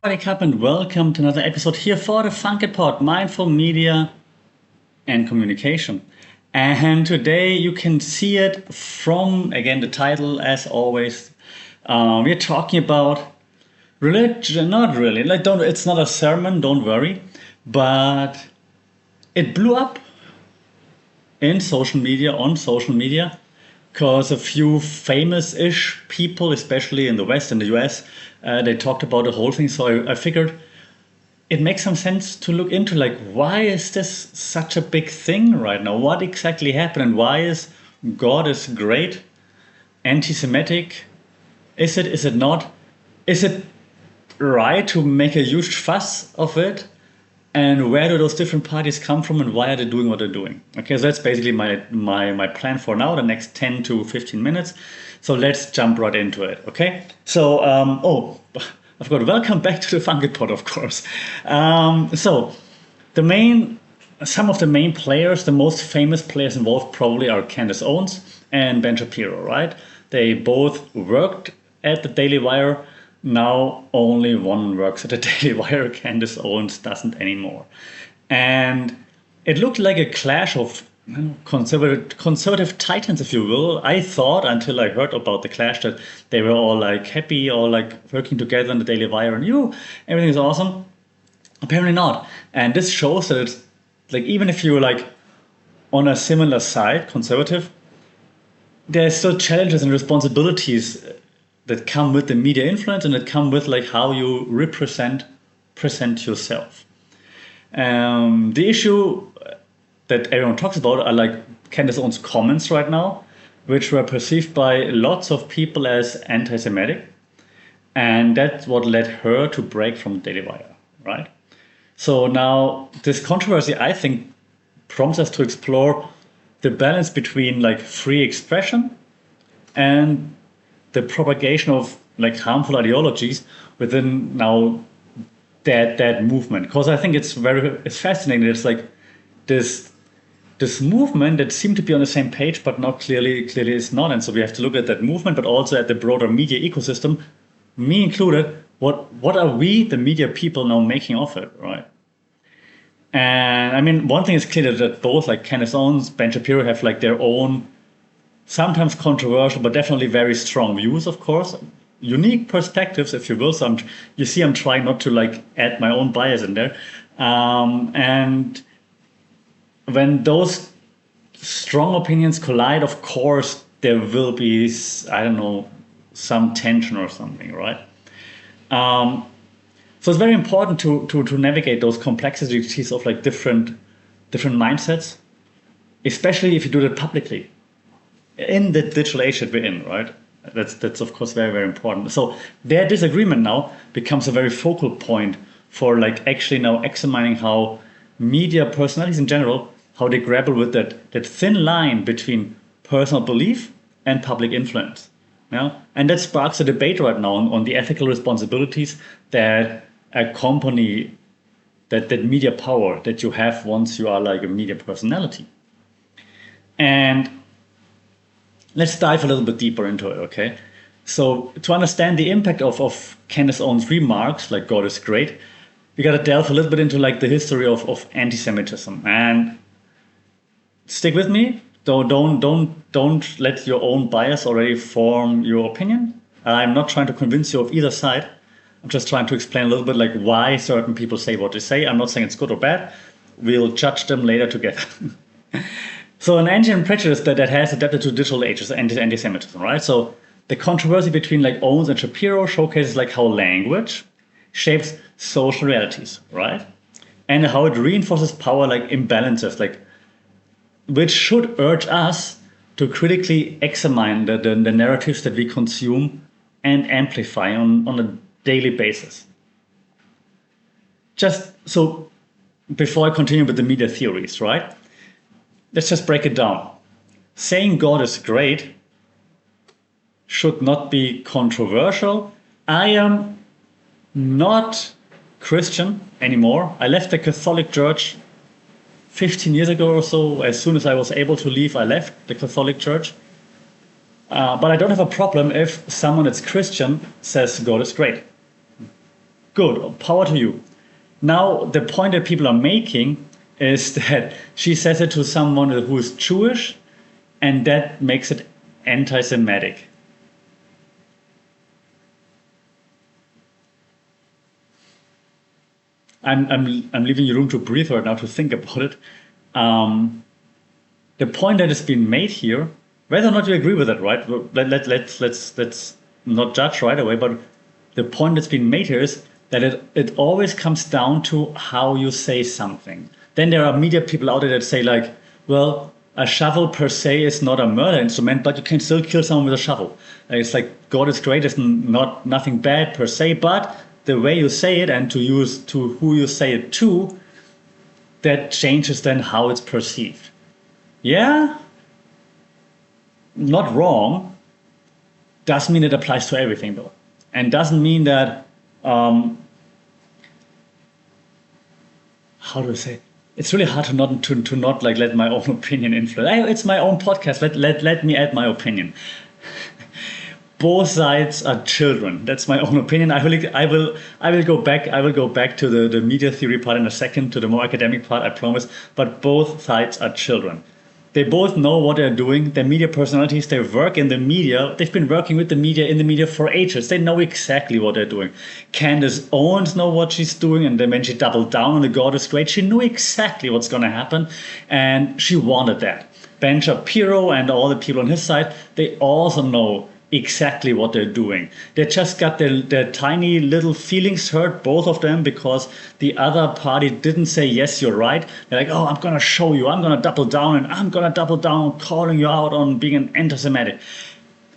Wake up and welcome to another episode here for the Funky Pod, Mindful Media and Communication. And today you can see it from, again, the title as always. We're talking about religion, not really, it's not a sermon, don't worry, but it blew up in social media, on social media, because a few famous-ish people, especially in the West, in the US, they talked about the whole thing. So I figured it makes some sense to look into, like, why is this such a big thing right now? What exactly happened? And why is God is great anti-Semitic? Is it not? Is it right to make a huge fuss of it? And where do those different parties come from, and why are they doing what they're doing? Okay, so that's basically my plan for now, the next 10 to 15 minutes. So let's jump right into it, okay? So, I forgot, welcome back to the Funky Pod, of course. So, some of the main players, the most famous players involved probably are Candace Owens and Ben Shapiro, right? They both worked at the Daily Wire. Now only one works at the Daily Wire. Candace Owens doesn't anymore. And it looked like a clash of conservative titans, if you will. I thought, until I heard about the clash, that they were all like happy, all like working together on the Daily Wire, and everything is awesome. Apparently not. And this shows that it's like, even if you're like on a similar side, conservative, there's still challenges and responsibilities that come with the media influence, and that come with like how you present yourself. The issue that everyone talks about are like Candace Owens' comments right now, which were perceived by lots of people as anti-Semitic, and that's what led her to break from the Daily Wire, right? So now this controversy, I think, prompts us to explore the balance between like free expression and the propagation of like harmful ideologies within now that movement. Because I think it's fascinating. It's like this movement that seemed to be on the same page, but now clearly is not. And so we have to look at that movement, but also at the broader media ecosystem, me included. What are we, the media people, now making of it, right? And I mean, one thing is clear, that both like Candace Owens, Ben Shapiro have like their own, sometimes controversial, but definitely very strong views, of course. Unique perspectives, if you will. So I'm trying not to like add my own bias in there. And when those strong opinions collide, of course, there will be, I don't know, some tension or something, right? So it's very important to navigate those complexities of like different mindsets, especially if you do that publicly in the digital age that we're in, right? That's of course very, very important. So their disagreement now becomes a very focal point for like actually now examining how media personalities in general, how they grapple with that thin line between personal belief and public influence. Yeah? And that sparks a debate right now on the ethical responsibilities that accompany that media power that you have once you are like a media personality. And let's dive a little bit deeper into it, okay? So to understand the impact of Candace Owens' remarks, like God is great, we gotta delve a little bit into like the history of anti-Semitism. And stick with me. Don't let your own bias already form your opinion. I'm not trying to convince you of either side. I'm just trying to explain a little bit like why certain people say what they say. I'm not saying it's good or bad. We'll judge them later together. So an ancient prejudice that has adapted to digital ages, anti-Semitism, right? So the controversy between like Owens and Shapiro showcases like how language shapes social realities, right? And how it reinforces power like imbalances, like which should urge us to critically examine the narratives that we consume and amplify on a daily basis. Just so before I continue with the media theories, right? Let's just break it down. Saying God is great should not be controversial. I am not Christian anymore. I left the Catholic Church 15 years ago or so. As soon as I was able to leave, I left the Catholic Church. But I don't have a problem if someone that's Christian says God is great. Good, power to you. Now, the point that people are making is that she says it to someone who is Jewish, and that makes it anti-Semitic. I'm leaving you room to breathe right now to think about it. The point that is being made here, whether or not you agree with it, right? Let's not judge right away, but the point that's being made here is that it always comes down to how you say something. Then there are media people out there that say like, well, a shovel per se is not a murder instrument, but you can still kill someone with a shovel. It's like God is great, it's not nothing bad per se, but the way you say it and to who you say it to, that changes then how it's perceived. Yeah, not wrong. Doesn't mean it applies to everything though, and doesn't mean that. How do I say? It's really hard to not like let my own opinion influence. It's my own podcast. Let me add my opinion. Both sides are children. That's my own opinion. I will go back to the media theory part in a second, to the more academic part, I promise. But both sides are children. They both know what they're doing. They're media personalities. They work in the media. They've been working with the media in the media for ages. They know exactly what they're doing. Candace Owens knows what she's doing, and then when she doubled down on the God is great, she knew exactly what's going to happen, and she wanted that. Ben-Shapiro and all the people on his side, they also know exactly what they're doing. They just got their tiny little feelings hurt, both of them, because the other party didn't say, yes, you're right. They're like, oh, I'm going to show you. I'm going to double down, and I'm going to double down calling you out on being an anti-Semitic.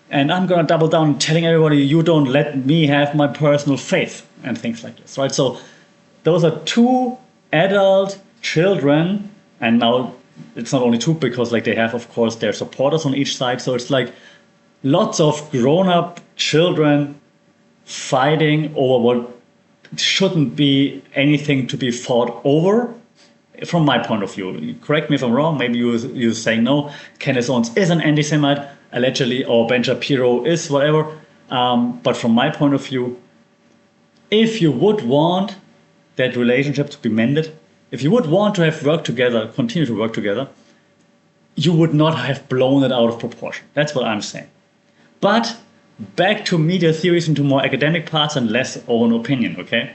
And I'm going to double down telling everybody you don't let me have my personal faith and things like this, right? So those are two adult children, and now it's not only two because like they have, of course, their supporters on each side. So it's like lots of grown-up children fighting over what shouldn't be anything to be fought over, from my point of view. Correct me if I'm wrong. Maybe you say no, Candace Owens is an anti-Semite, allegedly, or Ben-Shapiro is whatever. But from my point of view, if you would want that relationship to be mended, if you would want to have worked together, continue to work together, you would not have blown it out of proportion. That's what I'm saying. But back to media theories and to more academic parts and less own opinion, okay?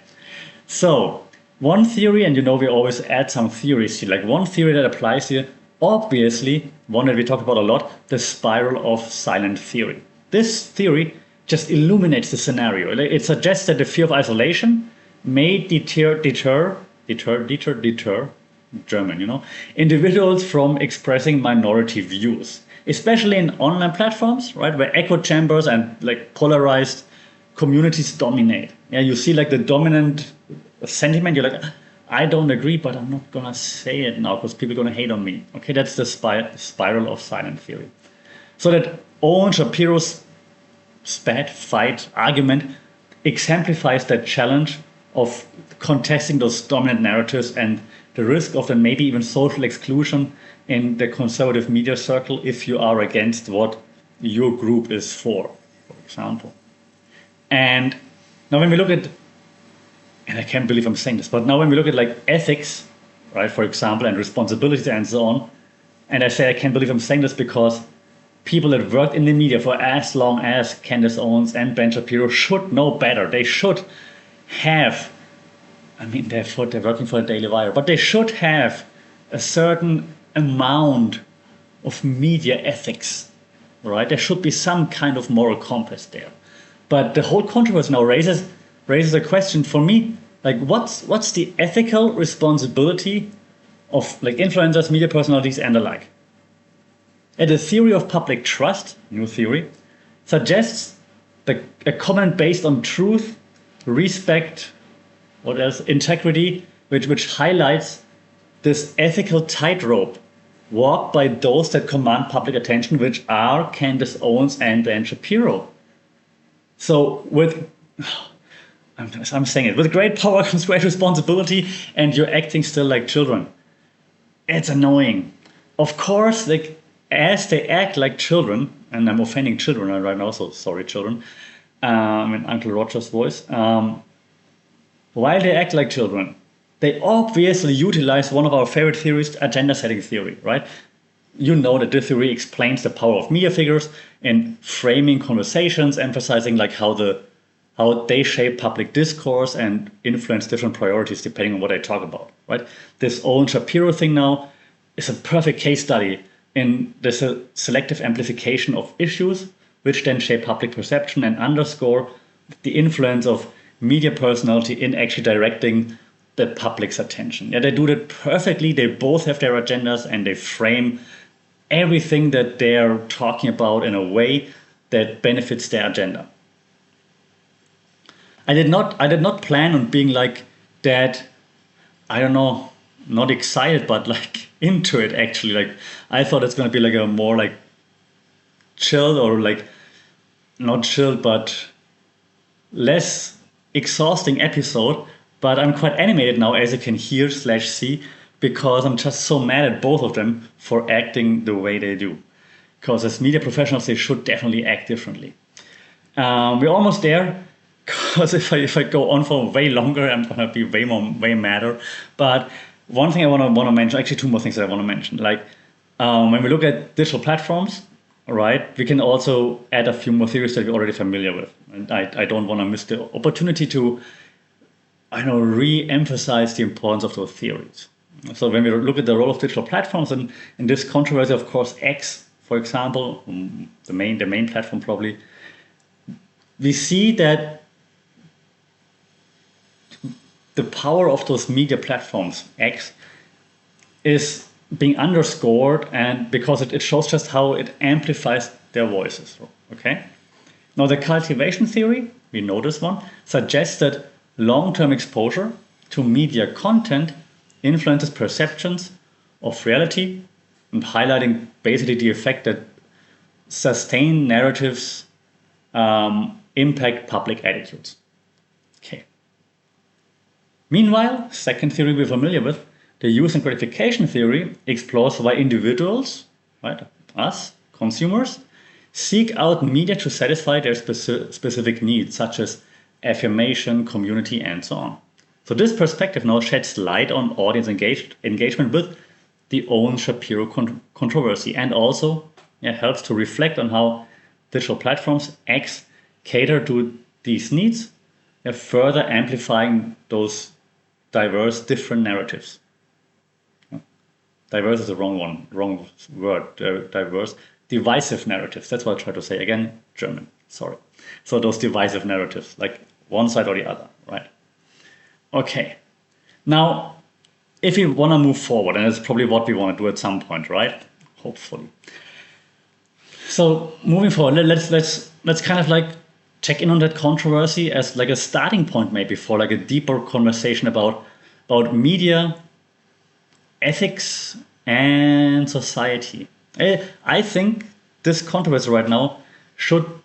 So one theory, and you know we always add some theories here, like one theory that applies here, obviously, one that we talk about a lot, the spiral of silent theory. This theory just illuminates the scenario. It suggests that the fear of isolation may deter, German, you know, individuals from expressing minority views, especially in online platforms, right, where echo chambers and like polarized communities dominate. Yeah, you see like the dominant sentiment. You're like, I don't agree, but I'm not gonna say it now because people are gonna hate on me. Okay, that's the spiral of silent theory. So that Owens-Shapiro's fight argument exemplifies that challenge of contesting those dominant narratives and the risk of then maybe even social exclusion in the conservative media circle if you are against what your group is for example. And now when we look at, and I can't believe I'm saying this, but now when we look at like ethics, right, for example, and responsibility and so on, and I say I can't believe I'm saying this because people that worked in the media for as long as Candace Owens and Ben-Shapiro should know better. They should have, I mean, they're working for the Daily Wire, but they should have a certain amount of media ethics, right? There should be some kind of moral compass there. But the whole controversy now raises a question for me, like what's the ethical responsibility of like influencers, media personalities, and the like? And the theory of public trust, new theory, suggests a comment based on truth, respect, what else? Integrity, which highlights this ethical tightrope walked by those that command public attention, which are Candace Owens and Ben-Shapiro. So I'm saying it, with great power comes great responsibility, and you're acting still like children. It's annoying. Of course, like as they act like children, and I'm offending children right now, so sorry, children, in Uncle Roger's voice. while they act like children, they obviously utilize one of our favorite theories, agenda setting theory, right? You know that this theory explains the power of media figures in framing conversations, emphasizing like how they shape public discourse and influence different priorities depending on what they talk about, right? This Owens-Shapiro thing now is a perfect case study in the selective amplification of issues, which then shape public perception and underscore the influence of media personality in actually directing the public's attention. Yeah, they do that perfectly. They both have their agendas and they frame everything that they're talking about in a way that benefits their agenda. I did not plan on being like that, I don't know, not excited, but like into it actually. Like I thought it's gonna be like a more like chilled or like not chilled, but less exhausting episode. But I'm quite animated now, as you can hear / see, because I'm just so mad at both of them for acting the way they do. Because as media professionals, they should definitely act differently. We're almost there. Because if I go on for way longer, I'm gonna be way madder. But one thing I want to mention, actually two more things that I want to mention. Like when we look at digital platforms, right, we can also add a few more theories that we're already familiar with. And I don't want to miss the opportunity to, re-emphasize the importance of those theories. So when we look at the role of digital platforms, and in this controversy, of course, X, for example, the main platform probably, we see that the power of those media platforms, X, is being underscored, and because it shows just how it amplifies their voices. Okay. Now the cultivation theory, we know this one, suggests that long-term exposure to media content influences perceptions of reality, and highlighting basically the effect that sustained narratives impact public attitudes. Okay. Meanwhile, second theory we're familiar with, the use and gratification theory, explores why individuals, right, us, consumers, seek out media to satisfy their specific needs, such as affirmation, community, and so on. So this perspective now sheds light on audience engagement with the Owens-Shapiro controversy, and also helps to reflect on how digital platforms X cater to these needs, further amplifying those diverse, different narratives. Diverse is the wrong word. Diverse, divisive narratives. That's what I try to say. Again, German. Sorry. So those divisive narratives, like one side or the other, right? Okay. Now, if we want to move forward, and it's probably what we want to do at some point, right? Hopefully. So moving forward, let's kind of like check in on that controversy as like a starting point, maybe for like a deeper conversation about media, ethics, and society. I think this controversy right now should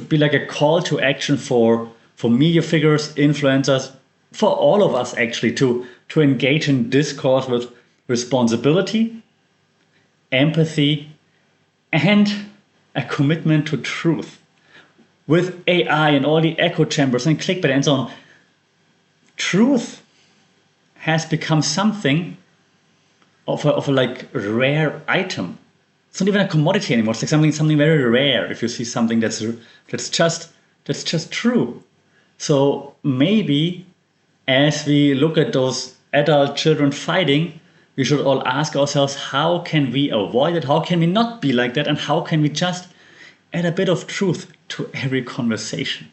be like a call to action for media figures, influencers, for all of us actually to engage in discourse with responsibility, empathy, and a commitment to truth. With AI and all the echo chambers and clickbait and so on, truth has become something of a like rare item. It's not even a commodity anymore. It's like something very rare. If you see something that's just true. So maybe as we look at those adult children fighting, we should all ask ourselves, how can we avoid it? How can we not be like that? And how can we just add a bit of truth to every conversation?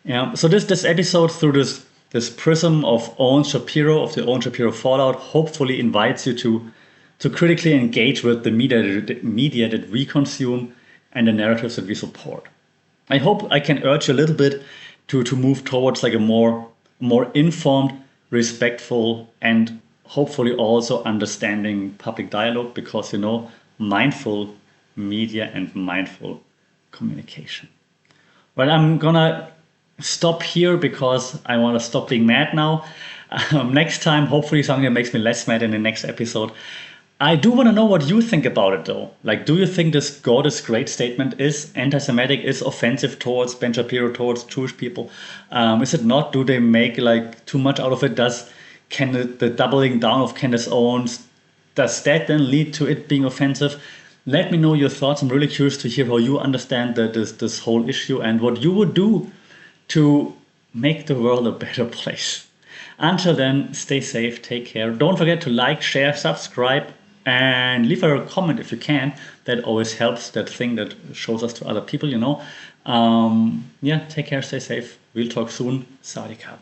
Yeah. So this episode, through this prism of Owens-Shapiro, of the Owens-Shapiro fallout, hopefully invites you to critically engage with the media that we consume and the narratives that we support. I hope I can urge you a little bit to move towards like a more informed, respectful, and hopefully also understanding public dialogue, because mindful media and mindful communication. Well, I'm gonna stop here because I want to stop being mad now. Next time, hopefully something that makes me less mad in the next episode. I do want to know what you think about it though. Like, do you think this God is great statement is anti-Semitic, is offensive towards Ben Shapiro, towards Jewish people? Is it not? Do they make like too much out of it? Can the doubling down of Candace Owens, does that then lead to it being offensive? Let me know your thoughts. I'm really curious to hear how you understand this whole issue and what you would do to make the world a better place. Until then, stay safe, take care. Don't forget to like, share, subscribe, and leave a comment if you can. That always helps, that thing that shows us to other people, you know. Yeah, take care, stay safe. We'll talk soon. Sawadee Krap.